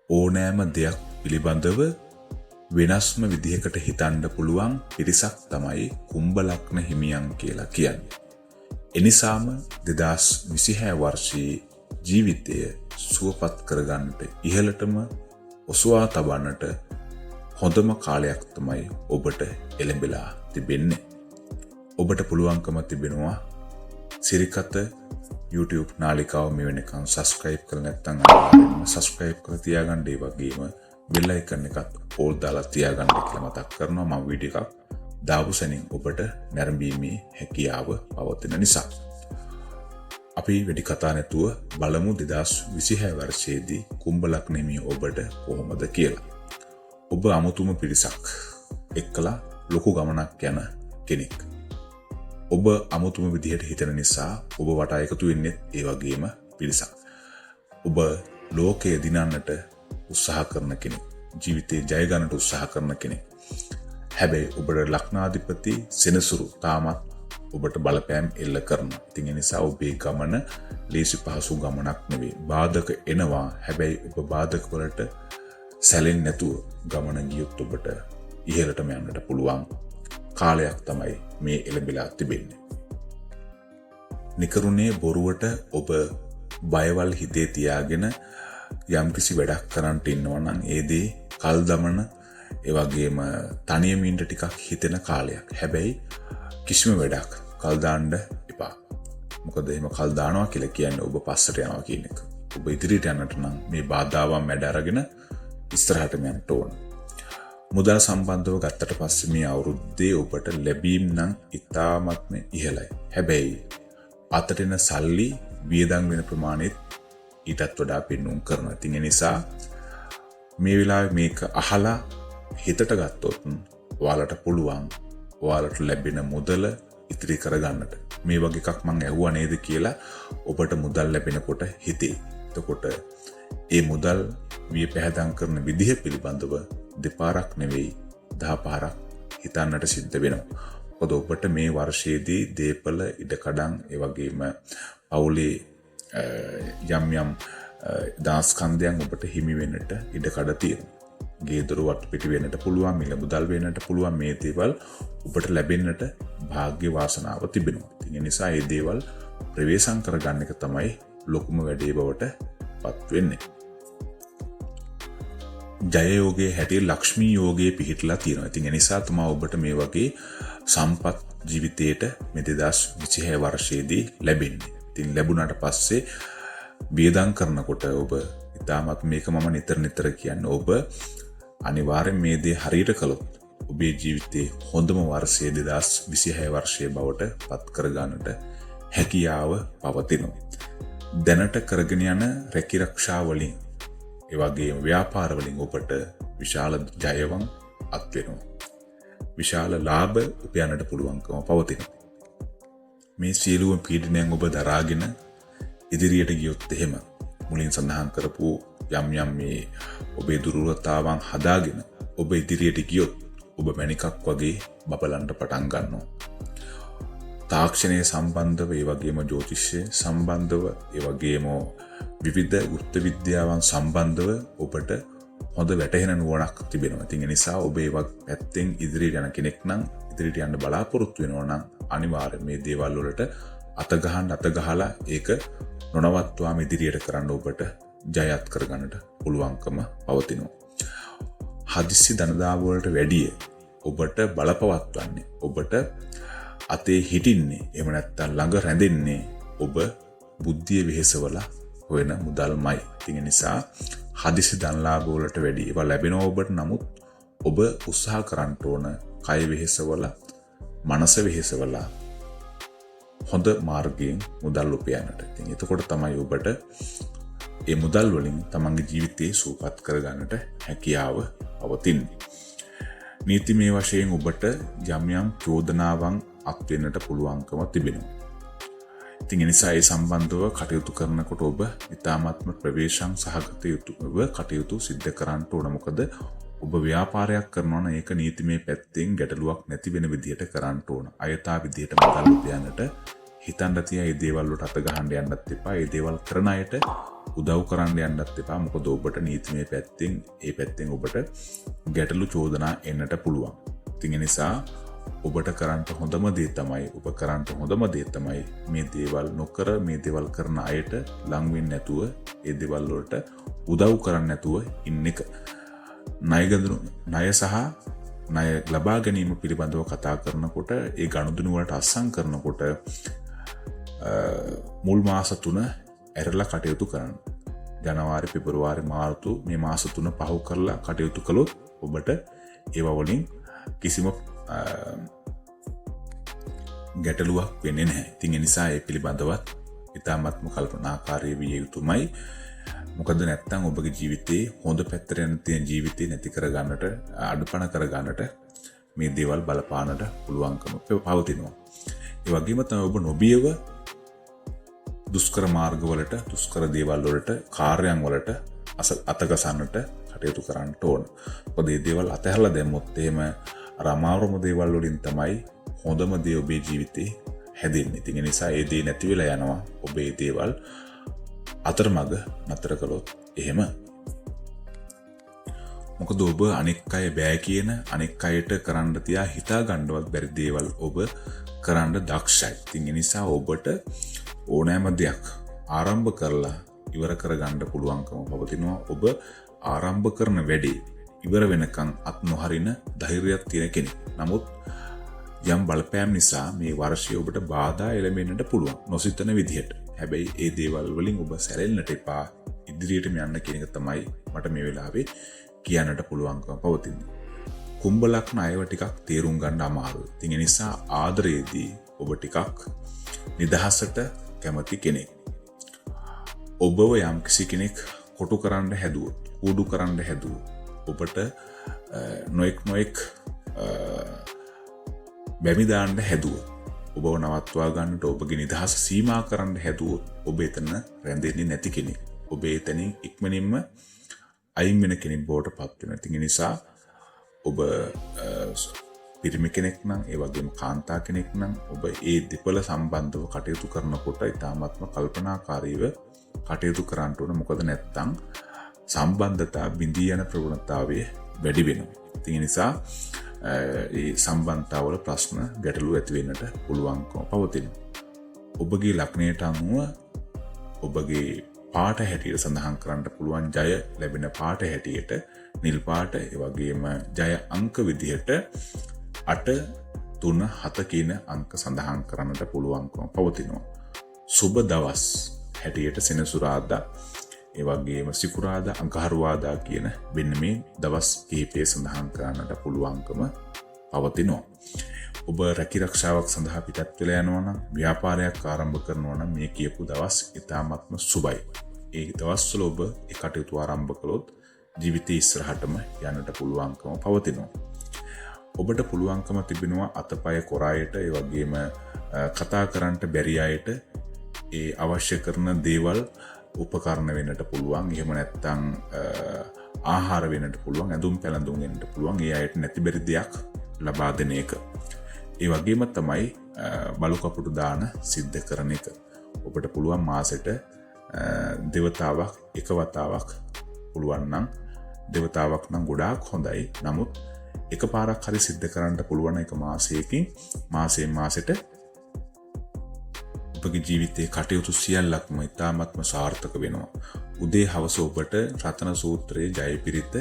ඕනෑම දෙයක් පිළිබඳව වෙනස්ම විදිහකට හිතන්න පුළුවන් පිරිසක් තමයි කුම්භ ලග්න හිමියන් කියලා කියන්නේ. එනිසාම 2026 වර්ෂයේ ජීවිතය සුවපත් කරගන්නට ඉහළටම ඔසවා තබන්නට හොඳම කාලයක් තමයි ඔබට එළඹෙලා තිබෙන්නේ. ඔබට පුළුවන්කම තිබෙනවා සිරිකත YouTube නාලිකාව මේ වෙනකන් subscribe කරලා නැත්නම් අනිවාර්යෙන්ම subscribe කරලා තියාගන්න. ඒ වගේම bell icon එකත් all දාලා තියාගන්න කියලා මතක් කරනවා. මම වීඩියෝ එකක් දාපු සැනින් ඔබට නැරඹීමේ හැකියාව පවතින නිසා. අපි වැඩි කතා නැතුව බලමු 2026 වර්ෂයේදී කුම්භ ලග්න හිමියෝ ඔබට කොහොමද කියලා. ඔබ අමුතුම පිරිසක් එක්කලා ලොකු ගමනක් යන කෙනෙක්. ඔබ අමුතුම විදිහට හිතන නිසා ඔබ වටා එකතු වෙන්නේ ඒ වගේම පිරිසක්. ඔබ ලෝකයේ දිනන්නට උත්සාහ කරන කෙනෙක්. ජීවිතේ ජය ගන්නට උත්සාහ කරන කෙනෙක්. හැබැයි ඔබට ලග්නාධිපති සෙනසුරු තාමත් ඔබට බලපෑම් එල්ල කරනවා. ඉතින් ඒ නිසා ඔබේ ගමන ලේසි පහසු ගමනක් නෙවෙයි. බාධක එනවා. හැබැයි ඔබ බාධක වලට සැලෙන්නේ නැතුව ගමන ගියොත් ඔබට ඉහළටම යන්නට පුළුවන් කාලයක් තමයි මේ එළඹිලා තිබෙන්නේ. නිකරුණේ බොරුවට ඔබ බයවල් හිතේ තියාගෙන යම්කිසි වැඩක් කරන්නට ඉන්නවා නම් ඒ දේ කල් දමන ඒ වගේම තනියම ඉන්න ටිකක් හිතෙන කාලයක්. හැබැයි කිසිම වැඩක් කල් දාන්න එපා. මොකද එහෙම කල් දානවා කියලා කියන්නේ ඔබ පස්සට යනවා කියන එක. ඔබ ඉදිරියට යන්නට නම් මේ බාධාවන් මැඩ අරගෙන ඉස්සරහට යන්න ඕන. මුදල් සම්බන්ධව ගත්තට පස්සේ මේ අවුරුද්දේ ඔබට ලැබීම් නම් ඉතාමත්ම ඉහළයි. හැබැයි අතට එන සල්ලි වියදම් වෙන ප්‍රමාණයත් ඊටත් වඩා පින්නුම් කරනවා. ඉතින් ඒ නිසා මේ වෙලාවේ මේක අහලා හිතට ගත්තොත් ඔයාලට පුළුවන් ඔයාලට ලැබෙන මුදල ඉතිරි කරගන්නට. මේ වගේ එකක් මම ඇහුවා නේද කියලා ඔබට මුදල් ලැබෙනකොට හිතේ. එතකොට ඒ මුදල් විය පැහැදම් කරන විදිහ පිළිබඳව දෙපාරක් නෙවෙයි 10 පාරක් හිතන්නට සිද්ධ වෙනවා. මොකද ඔබට මේ වර්ෂයේදී දීපල ඉඩකඩම් ඒ වගේම පවුලේ යම් යම් දාස්කන්ධයන් ඔබට හිමි වෙන්නට ඉඩකඩ තියෙනවා. ගේ දොර වට්ටු පිටි වෙන්නට පුළුවන්, මිල මුදල් වෙන්නට පුළුවන්. මේ දේවල් ඔබට ලැබෙන්නට වාග්ය වාසනාව තිබෙනවා. ඉතින් ඒ නිසා මේ දේවල් ප්‍රවේශම් කරගන්න එක තමයි ලොකුම වැඩේ බවට පත් වෙන්නේ. ජය යෝගයේ හැටියට ලක්ෂ්මී යෝගයේ පිහිටලා තියෙනවා. ඉතින් ඒ නිසා තමයි ඔබට මේ වගේ සම්පත් ජීවිතේට මේ 2026 වර්ෂයේදී ලැබෙන්නේ. ඉතින් ලැබුණාට පස්සේ වියදම් කරනකොට ඔබ ඉතාමත් මේක මම නිතර කියන්නේ ඔබ අනිවාර්යෙන් මේ දේ හරියට කළොත් ඔබේ ජීවිතේ හොඳම වර්ෂය 2026 වර්ෂයේ බවට පත් කරගන්නට හැකියාව පවතිනවා. දැනට කරගෙන යන රැකිරක්ෂා වලින් ඒ වගේම ව්‍යාපාර වලින් ඔබට විශාල ජයවන් අත් වෙනවා. විශාල ලාභ උපයන්නට පුළුවන්කම පවතිනවා. මේ සියලුම පීඩනයන් ඔබ දරාගෙන ඉදිරියට ගියොත් එහෙම මුලින් සඳහන් කරපු යම් මේ ඔබේ දුර්වලතාවන් හදාගෙන ඔබ ඉදිරියට ගියොත් ඔබ මණිකක් වගේ බබලන්න පටන් ගන්නවා. තාක්ෂණයේ සම්බන්ධව ඒ වගේම ජ්‍යොතිෂය සම්බන්ධව ඒ වගේම විවිධ වෘත්ත විද්‍යාවන් සම්බන්ධව ඔබට හොඳ වැටහෙන නුවණක් තිබෙනවා. ඉතින් ඒ නිසා ඔබ ඒ පැත්තෙන් ඉදිරියට යන කෙනෙක් නම් ඉදිරියට යන්න බලාපොරොත්තු වෙනවා නම් අනිවාර්යයෙන් මේ දේවල් වලට අත ගහලා ඒක නොනවත්වාම ඉදිරියට කරන්න ඔබට ජයත් කරගන්නට පුළුවන්කම පවතිනවා. හදිස්සි ධනදාව වලට වැඩිය ඔබට බලපවත්වන්නේ ඔබට අතේ හිටින්නේ එහෙම නැත්නම් ළඟ රැඳෙන්නේ ඔබ බුද්ධිය වෙහෙසවලා හොයන මුදල්මයි. ඉතින් ඒ නිසා හදිසි ධනලාභ වලට වැඩි ඒවා ලැබෙනවා ඔබට. නමුත් ඔබ උත්සාහ කරන්න ඕන කය වෙහෙසවලා මනස වෙහෙසවලා හොඳ මාර්ගයෙන් මුදල් උපයන්නට. ඉතින් එතකොට තමයි ඔබට ඒ මුදල් වලින් තමන්ගේ ජීවිතේ සූපත් කරගන්නට හැකියාව පවතින්නේ. නීතිමය වශයෙන් ඔබට යම් චෝදනාවන් අත් වෙන්නට පුළුවන්කම තිබෙනවා. ඉතින් ඒ නිසා ඒ සම්බන්ධව කටයුතු කරනකොට ඔබ ඉතාමත්ම ප්‍රවේශම් සහගත යුතුව කටයුතු සිද්ධ කරන්න ඕන. මොකද ඔබ ව්‍යාපාරයක් කරනවා නම් ඒක නීතිමය පැත්තෙන් ගැටලුවක් නැති වෙන විදිහට කරන්න ඕන. අයථා විදිහට මුදල් උපයන්නට හිතන්න තියා ඒ දේවල් වලට අත ගහන්න යන්නත් එපා. ඒ දේවල් කරන අයට උදව් කරන්න යන්නත් එපා. මොකද ඔබට නීතිමය පැත්තෙන් ඔබට ගැටලු චෝදනා එන්නට පුළුවන්. ඉතින් ඒ නිසා ඔබට කරන්න හොඳම දේ තමයි මේ දේවල් නොකර මේ දේවල් කරන අයට ලං වෙන්නේ නැතුව ඒ දේවල් වලට උදව් කරන්න නැතුව ඉන්න එක. ණය සහ ණය ලබා ගැනීම පිළිබඳව කතා කරනකොට ඒ ගනුදෙනු වලට අත්සන් කරනකොට මුල් මාස 3 ඇරලා කටයුතු කරන්න. ජනවාරි පෙබරවාරි මාර්තු මේ මාස 3 පහු කරලා කටයුතු කළොත් ඔබට ඒව වලින් කිසිම ගැටලුවක් වෙන්නේ නැහැ. ඉතින් ඒ නිසා ඒ පිළිබඳවත් ඉතාමත්ම කල්පනාකාරී විය යුතුමයි. මොකද නැත්තම් ඔබගේ ජීවිතේ හොඳ පැත්තට යන තියෙන ජීවිතේ නැති කරගන්නට අඩුපණ කරගන්නට මේ දේවල් බලපානට පුළුවන්කම පවතිනවා. ඒ වගේම තමයි ඔබ නොබියව දුෂ්කර මාර්ගවලට දුෂ්කර දේවල් වලට කාර්යයන් වලට අතගසන්නට කටයුතු කරන්න ඕන. මොකද මේ දේවල් අතහැරලා දැම්මොත් එහෙම අර අමාරුම දේවල් වලින් තමයි හොඳම දේ ඔබේ ජීවිතේ හැදෙන්නේ. ඉතින් ඒ නිසා ඒ දේ නැති වෙලා යනවා. ඔබේ දේවල් අතරමඟ නතර කළොත් එහෙම. මොකද ඔබ අනෙක් අය බෑ කියන අනෙක් අයට කරන්න තියා හිතා ගන්නවත් බැරි දේවල් ඔබ කරන්න දක්ෂයි. ඉතින් ඒ නිසා ඔබට ඕනෑම දෙයක් ආරම්භ කරලා ඉවර කරගන්න පුළුවන්කම පවතිනවා. ඔබ ආරම්භ කරන වැඩේ ඉවර වෙනකන් අත් නොහරින ධෛර්යයක් තියෙන කෙනෙක්. නමුත් යම් බලපෑම් නිසා මේ වර්ෂය ඔබට බාධා එළඹෙන්නට පුළුවන් නොසිතන විදිහට. හැබැයි ඒ දේවල් වලින් ඔබ සැලෙන්නට එපා. ඉදිරියටම යන්න කියන එක තමයි මට මේ වෙලාවේ කියන්නට පුළුවන්කම පවතින්නේ. කුම්භ ලග්න අයව ටිකක් තේරුම් ගන්න අමාරුයි. ඉතින් ඒ නිසා ආදරයේදී ඔබ ටිකක් නිදහසට කැමති කෙනෙක්. ඔබව යම් කිසි කෙනෙක් කොටු කරන්න හැදුවොත්, කුඩු කරන්න හැදුවොත් ඔබට නොඑක් බැමි දාන්න හැදුවොත්, ඔබව නවත්වා ගන්නට ඔබගේ නිදහස සීමා කරන්න හැදුවොත් ඔබ එතන රැඳෙන්නේ නැති කෙනෙක්. ඔබ එතනින් ඉක්මනින්ම අයින් වෙන කෙනෙක් බවට පත් වෙනවා. ඉතින් ඒ නිසා ඔබ පිරිමි කෙනෙක් නම් ඒ වගේම කාන්තා කෙනෙක් නම් ඔබ ඒ දෙපළ සම්බන්ධව කටයුතු කරනකොට ඉතාමත්ම කල්පනාකාරීව කටයුතු කරන්න ඕන. මොකද නැත්තම් සම්බන්ධතා බිඳී යන ප්‍රවණතාවය වැඩි වෙනවා. ඉතින් ඒ නිසා ඒ සම්බන්ධතාවල ප්‍රශ්න ගැටලු ඇති වෙන්නට පුළුවන්කම පවතිනවා. ඔබගේ ලග්නයට අනුව ඔබගේ පාට හැටියට සඳහන් කරන්න පුළුවන් ජය ලැබෙන පාට හැටියට නිල් පාට, ඒ වගේම ජය අංක විදිහට 8 3 7 කියන අංක සඳහන් කරන්නට පුළුවන්කම පවතිනවා. සුබ දවස් හැටියට සෙනසුරාදා, ඒ වගේම සිකුරාදා, අඟහරුවාදා කියන මෙන්න මේ දවස් කිහිපය සඳහන් කරන්නට පුළුවන්කම පවතිනවා. ඔබ රැකිරක්ෂාවක් සඳහා පිටත් වෙලා යනවා නම්, ව්‍යාපාරයක් ආරම්භ කරනවා නම් මේ කියපු දවස් ඉතාමත්ම සුබයි. ඒ දවස්වල ඔබ ඒ කටයුතු ආරම්භ කළොත් ජීවිතේ ඉස්සරහටම යන්නට පුළුවන්කම පවතිනවා. ඔබට පුළුවන්කම තිබෙනවා අතපය කොරායට, ඒ වගේම කතා කරන්නට බැරි අයට ඒ අවශ්‍ය කරන දේවල් උපකරණ වෙන්නට පුළුවන්. එහෙම නැත්නම් ආහාර වෙන්නට පුළුවන්, ඇඳුම් පැළඳුම් වෙන්නට පුළුවන්. ඒ අයට නැති බැරි දෙයක් ලබා දෙන එක. ඒ වගේම තමයි බලු කපුටු දාන සිද්ධ කරන එක. ඔබට පුළුවන් මාසෙට දෙවතාවක් එක වතාවක් පුළුවන් නම්, දෙවතාවක් නම් ගොඩාක් හොඳයි. නමුත් එකපාරක් හරි සිද්ධ කරන්න පුළුවන් එක මාසයකින් මාසෙන් මාසෙට ඔබගේ ජීවිතයේ කටයුතු සියල්ලක්ම ඉතාමත්ම සාර්ථක වෙනවා. උදේ හවස ඔබට රතන සූත්‍රයේ ජය පිරිත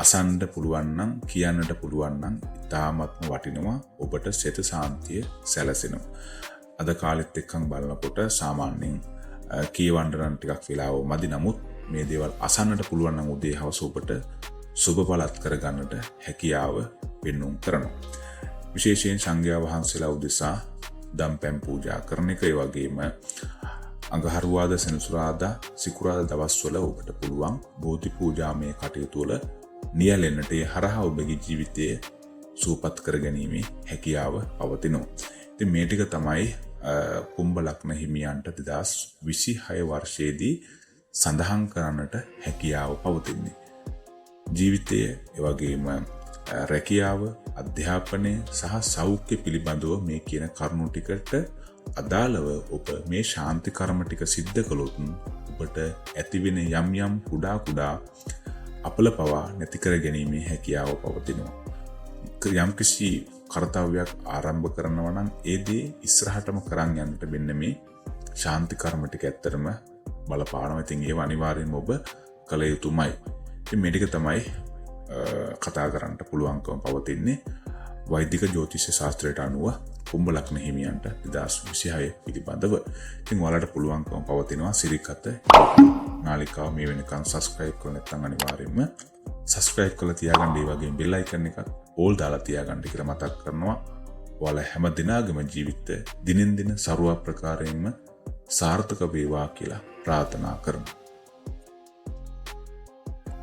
අසන්න පුළුවන් නම්, කියන්නට පුළුවන් නම් ඉතාමත්ම වටිනවා. ඔබට සිත සාන්තිය සැලසෙනවා. අද කාලෙත් එක්කන් බලනකොට සාමාන්‍යයෙන් කියවන්න නම් ටිකක් වෙලාව මදි. නමුත් මේ දේවල් අසන්නට පුළුවන් නම් උදේ හවස ඔබට සුබ බලත් කරගන්නට හැකියාව පෙන්වුම් කරනවා. විශේෂයෙන් සංඝයා වහන්සේලා උදෙසා දම් පැන් පූජා කරන එක, ඒ වගේම අඟහරුවාදා, සෙනසුරාදා, සිකුරාදා දවස්වල ඔබට පුළුවන් බෝධි පූජාමය කටයුතු වල නියැලෙන්නට. ඒ හරහා ඔබගේ ජීවිතයේ සූපත් කර ගැනීමේ හැකියාව පවතිනවා. ඉතින් මේ ටික තමයි කුම්භ ලග්න හිමියන්ට 2026 වර්ෂයේදී සඳහන් කරන්නට හැකියාව පවතින්නේ. ජීවිතයේ, ඒ වගේම රැකියාව, අධ්‍යාපනය සහ සෞඛ්‍ය පිළිබඳව මේ කියන කරුණු ටිකට අදාළව ඔබ මේ ශාන්ති කර්ම ටික සිද්ධ කළොත් ඔබට ඇතිවෙන යම් යම් කුඩා අපල පවා නැති කර ගැනීමේ හැකියාව පවතිනවා. යම් කිසි කර්තව්‍යයක් ආරම්භ කරනවා නම් ඒ දේ ඉස්සරහටම කරන් යන්නට මෙන්න මේ ශාන්ති කර්ම ටික ඇත්තටම බලපානවා. ඉතින් ඒව අනිවාර්යෙන්ම ඔබ කළ යුතුමයි. ඉතින් මේ ටික තමයි කතා කරන්න පුළුවන්කම පවතින්නේ වෛදික ජ්‍යොතිෂ ශාස්ත්‍රයට අනුව කුම්භ ලග්න හිමියන්ට 2026 පිළිබඳව. ඉතින් ඔයාලට පුළුවන්කම පවතිනවා සිරිකත නාලිකාව මේ වෙනකන් subscribe කරලා නැත්නම් අනිවාර්යයෙන්ම subscribe කරලා තියාගන්න. ඒ වගේම bell icon එක all දාලා තියාගන්න කියලා මතක් කරනවා. ඔයාලා හැම දිනකම ජීවිත දිනෙන් දින ਸਰව ප්‍රකාරයෙන්ම සාර්ථක වේවා කියලා ප්‍රාර්ථනා කරමු.